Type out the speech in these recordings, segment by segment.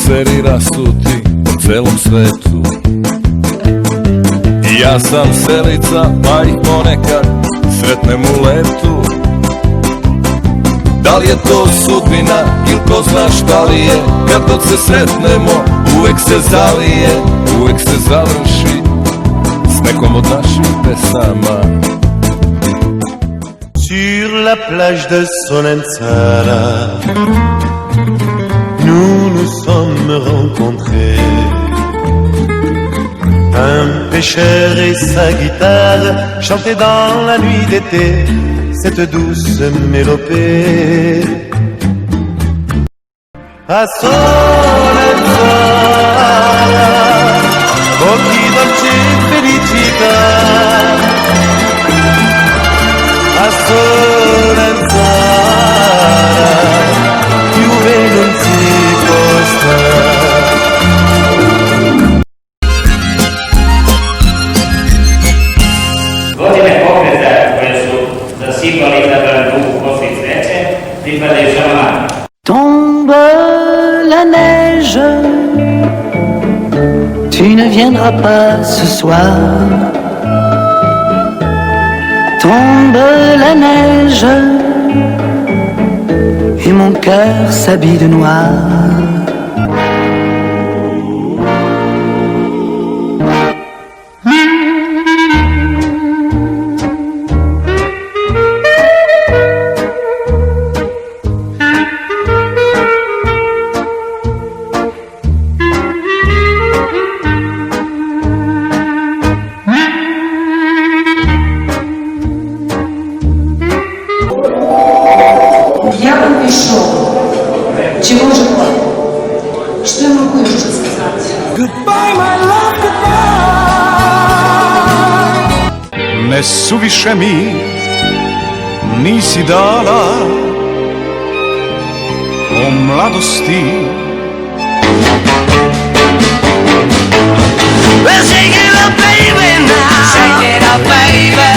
bokseri rasuti po celom svetu. Ja sam selica, pa ih ponekad sretnem u letu. Da li je to sudbina ili ko zna šta li je, kad god se sretnemo uvek se zalije, uvek se završi s nekom od naših pesama. Sur la plage de Solenzara, nous nous sommes rencontrés. Un pêcheur et sa guitare chantaient dans la nuit d'été cette douce mélopée. A Solenzara, occhi dolci felicità. A Solenzara, più non si può stare. Godine pokreta koje su zasipali za duhu posle sreće pripadaju šalamani. Tombe la neige, tu ne viendras pas ce soir. Tombe la neige, et mon cœur s'habille de noir. Я вам пишу. Чего же вам? Что я могу еще сказать? Goodbye, my love, goodbye. Ne suviše mi nisi dala o mladosti. Well, shake it up, baby, now. Shake it up, baby.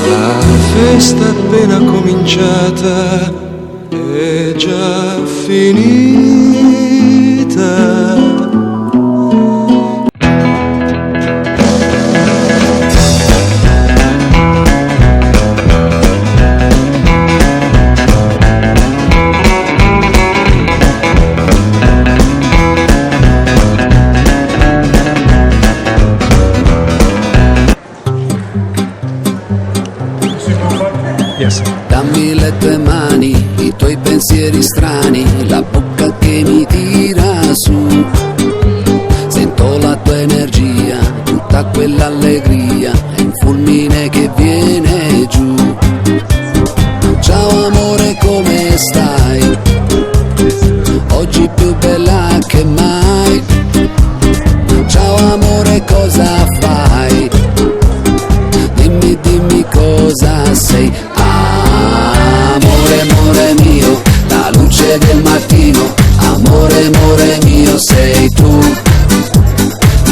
La festa appena cominciata è già finita. Dammi le tue mani, i tuoi pensieri strani, la bocca che mi tira su. Sento la tua energia, tutta quell'allegria, è un fulmine che viene giù. Ciao amore, come stai? Oggi più bella che mai. Ciao amore, cosa fai? Dimmi, dimmi cosa sei. Amore, amore mio, la luce del mattino. Amore, amore mio, sei tu.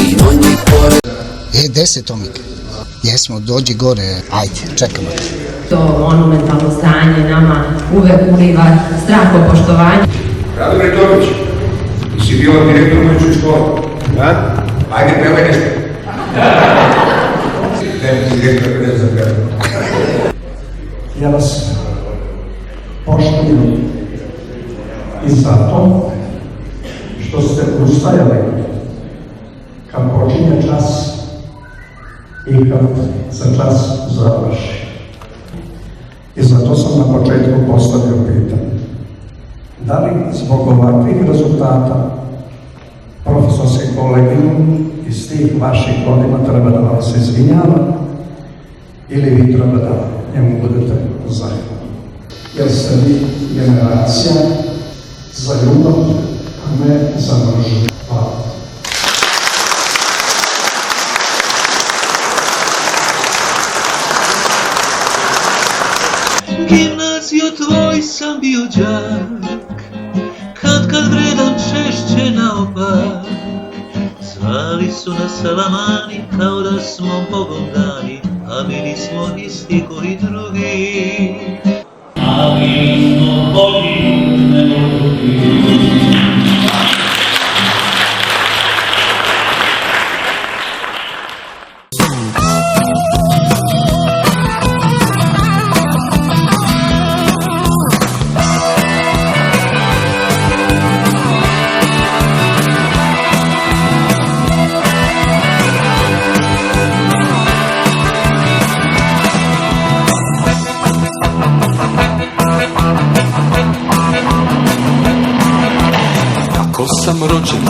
In ogni cuore. Gde se Tomik? Jesmo, dođi gore, ajde, čekamo te. To monumentalno stanje nama uvek uliva strahopoštovanje. Radomir Tomić, ti si bio direktor ulične škole. Da? Ajde, pevaj nešto. Ne, direktor ne znam pevaj. Ja vas poštujem i zato što ste ustajali kad počinje čas i kad se čas završi. I zato sam na početku postavio pitanje. Da li zbog ovakvih rezultata profesorske kolegijum iz tih vaših godina treba da vam se izvinjava ili vi treba da njemu budete zahvalni? Jer ste vi generacija za ljubav, a ne za mržnju. Hvala. Gimnazio tvoj sam bio đak, Bili su na salamani kao da smo Bogom dani, a mi nismo isti koji drugi. A mi nismo bolji nego drugi. Kako sam rođen,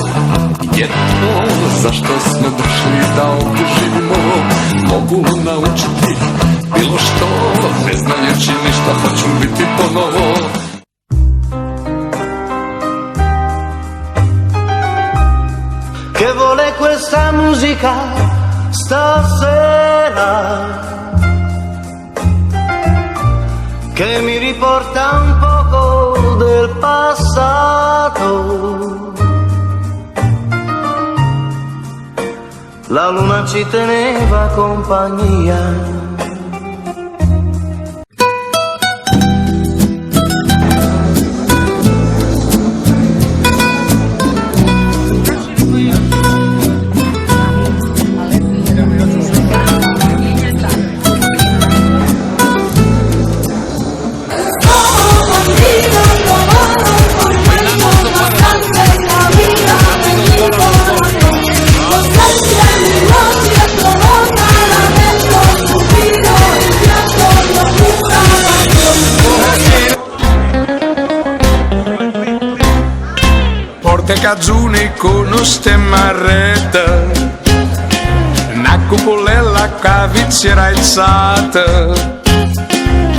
je to zašto smo došli da ovdje živimo. Mogu naučiti bilo što, ne znajući ništa, hoću biti ponovo. Che vuole questa musica stasera, che mi riporta un poco del passato. La luna ci teneva compagnia. Porte cazzuni con uste marretta, una cupolella cavizzera alzata,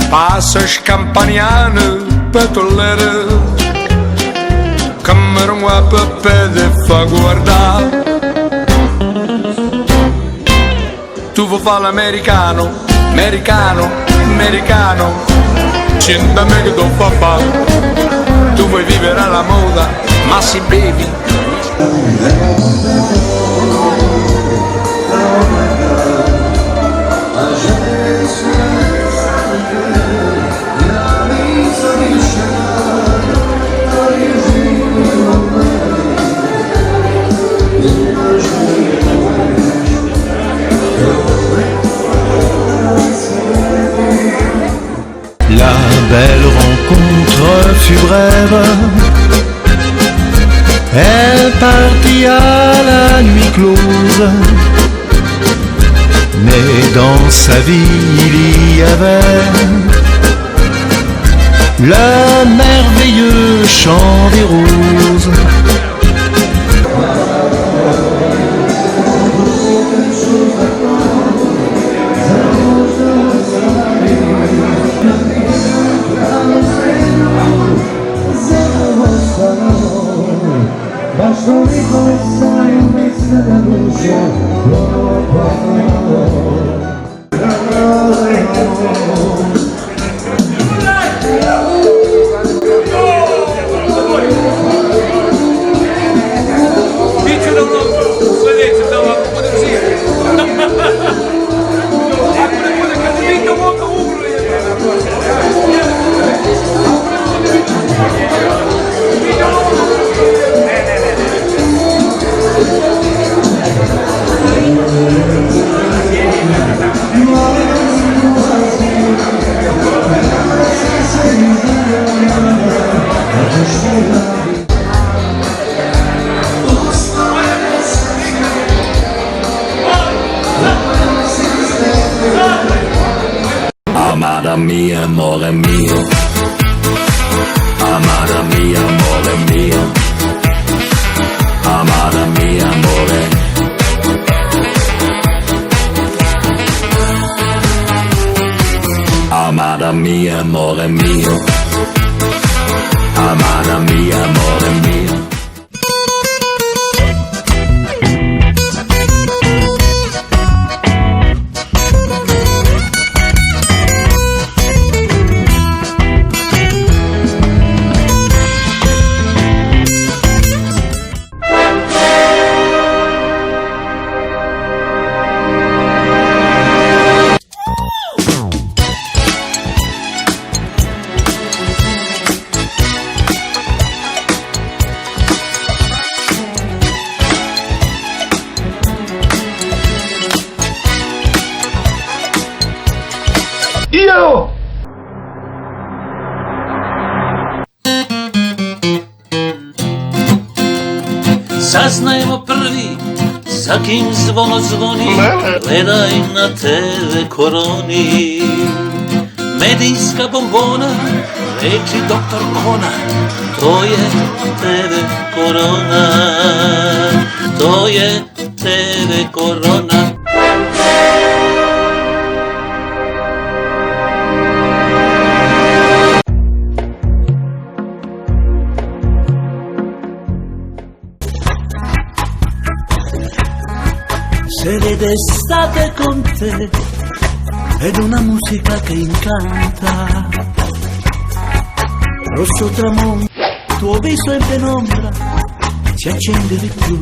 passa scampagnana petollera, cameron guapa pede fa guardare. Tu vuoi fare l'americano, americano, americano, scendami che do papà. Tu vuoi vivere alla moda, ma si bevi. La belle rencontre fut brève. Elle partit à la nuit close, mais dans sa vie il y avait le merveilleux chant des roses. Basta ricominciare in mezzo alla luce, Amada mia, amore mio. Amada mia, amore mio. Amada mia, amore. Amada mia, amore mio. Amada mia, amore mio. Prepoznajemo prvi za kim zvono zvoni, gledaj na TV koroni. Medijska bombona, reči doktor Kona, to je TV korona, to je TV korona. Se vede estate con te ed una musica che incanta, rosso tramonto, tuo viso in penombra si accende di più.